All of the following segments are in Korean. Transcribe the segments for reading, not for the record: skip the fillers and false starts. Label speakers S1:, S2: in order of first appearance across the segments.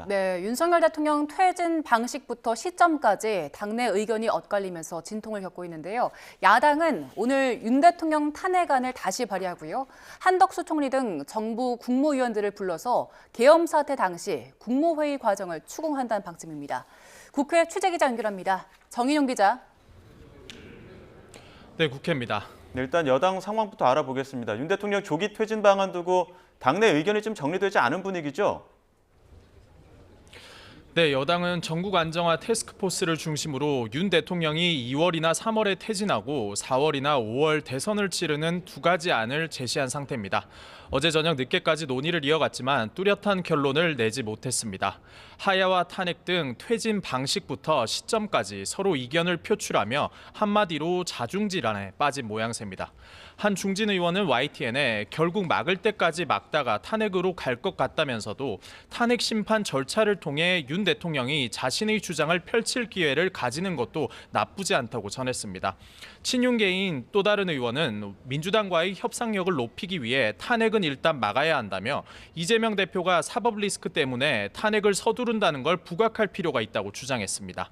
S1: 보겠습니다.
S2: 네, 윤석열 대통령 퇴진 방식부터 시점까지 당내 의견이 엇갈리면서 진통을 겪고 있는데요. 야당은 오늘 윤 대통령 탄핵안을 다시 발의하고요. 한덕수 총리 등 정부 국무위원들을 불러서 계엄 사태 당시 국무회의 과정을 추궁한다는 방침입니다. 국회 취재기자 연결합니다. 정인용 기자.
S3: 네, 국회입니다.
S1: 네, 일단 여당 상황부터 알아보겠습니다. 윤 대통령 조기 퇴진 방안 두고 당내 의견이 좀 정리되지 않은 분위기죠?
S3: 네, 여당은 전국 안정화 태스크포스를 중심으로 윤 대통령이 2월이나 3월에 퇴진하고 4월이나 5월 대선을 치르는 두 가지 안을 제시한 상태입니다. 어제 저녁 늦게까지 논의를 이어갔지만 뚜렷한 결론을 내지 못했습니다. 하야와 탄핵 등 퇴진 방식부터 시점까지 서로 이견을 표출하며 한마디로 자중질환에 빠진 모양새입니다. 한 중진 의원은 YTN에 결국 막을 때까지 막다가 탄핵으로 갈 것 같다면서도 탄핵 심판 절차를 통해 윤 대통령이 자신의 주장을 펼칠 기회를 가지는 것도 나쁘지 않다고 전했습니다. 친윤계인 또 다른 의원은 민주당과의 협상력을 높이기 위해 탄핵은 일단 막아야 한다며 이재명 대표가 사법 리스크 때문에 탄핵을 서두른다는 걸 부각할 필요가 있다고 주장했습니다.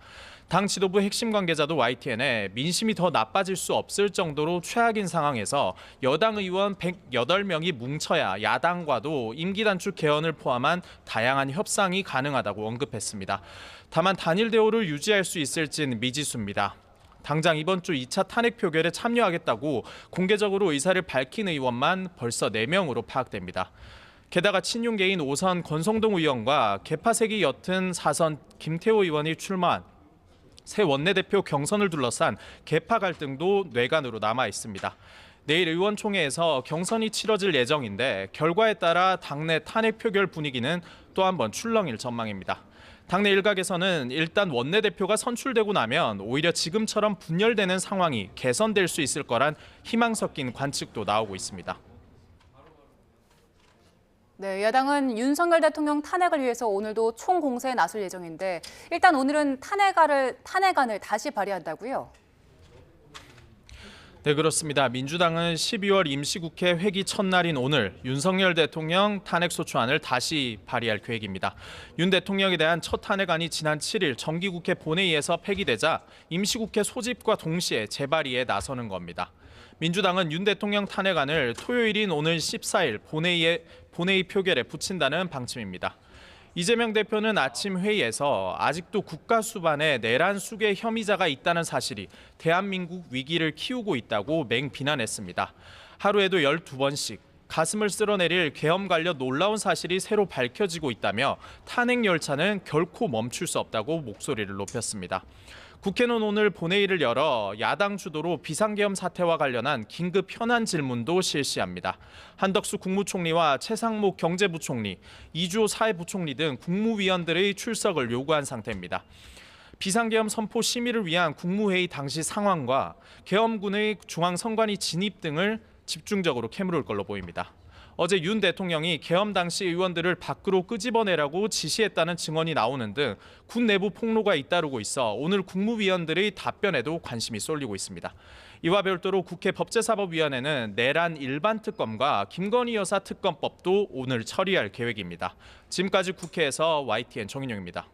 S3: 당 지도부 핵심 관계자도 YTN에 민심이 더 나빠질 수 없을 정도로 최악인 상황에서 여당 의원 108명이 뭉쳐야 야당과도 임기 단축 개헌을 포함한 다양한 협상이 가능하다고 언급했습니다. 다만 단일 대우를 유지할 수 있을진 미지수입니다. 당장 이번 주 2차 탄핵 표결에 참여하겠다고 공개적으로 의사를 밝힌 의원만 벌써 4명으로 파악됩니다. 게다가 친윤계인 5선 권성동 의원과 개파색이 옅은 4선 김태호 의원이 출마한 새 원내대표 경선을 둘러싼 개파 갈등도 뇌관으로 남아 있습니다. 내일 의원총회에서 경선이 치러질 예정인데 결과에 따라 당내 탄핵 표결 분위기는 또 한 번 출렁일 전망입니다. 당내 일각에서는 일단 원내대표가 선출되고 나면 오히려 지금처럼 분열되는 상황이 개선될 수 있을 거란 희망 섞인 관측도 나오고 있습니다.
S2: 네, 야당은 윤석열 대통령 탄핵을 위해서 오늘도 총공세에 나설 예정인데 일단 오늘은 탄핵안을 다시 발의한다고요?
S3: 네, 그렇습니다. 민주당은 12월 임시국회 회기 첫날인 오늘 윤석열 대통령 탄핵소추안을 다시 발의할 계획입니다. 윤 대통령에 대한 첫 탄핵안이 지난 7일 정기국회 본회의에서 폐기되자 임시국회 소집과 동시에 재발의에 나서는 겁니다. 민주당은 윤 대통령 탄핵안을 토요일인 오늘 14일 본회의 표결에 붙인다는 방침입니다. 이재명 대표는 아침 회의에서 아직도 국가 수반에 내란 수괴 혐의자가 있다는 사실이 대한민국 위기를 키우고 있다고 맹비난했습니다. 하루에도 12번씩 가슴을 쓸어내릴 계엄 관련 놀라운 사실이 새로 밝혀지고 있다며 탄핵 열차는 결코 멈출 수 없다고 목소리를 높였습니다. 국회는 오늘 본회의를 열어 야당 주도로 비상계엄 사태와 관련한 긴급 현안 질문도 실시합니다. 한덕수 국무총리와 최상목 경제부총리, 이주호 사회부총리 등 국무위원들의 출석을 요구한 상태입니다. 비상계엄 선포 심의를 위한 국무회의 당시 상황과 계엄군의 중앙선관위 진입 등을 집중적으로 캐물을 걸로 보입니다. 어제 윤 대통령이 계엄 당시 의원들을 밖으로 끄집어내라고 지시했다는 증언이 나오는 등 군 내부 폭로가 잇따르고 있어 오늘 국무위원들의 답변에도 관심이 쏠리고 있습니다. 이와 별도로 국회 법제사법위원회는 내란 일반 특검과 김건희 여사 특검법도 오늘 처리할 계획입니다. 지금까지 국회에서 YTN 정인용입니다.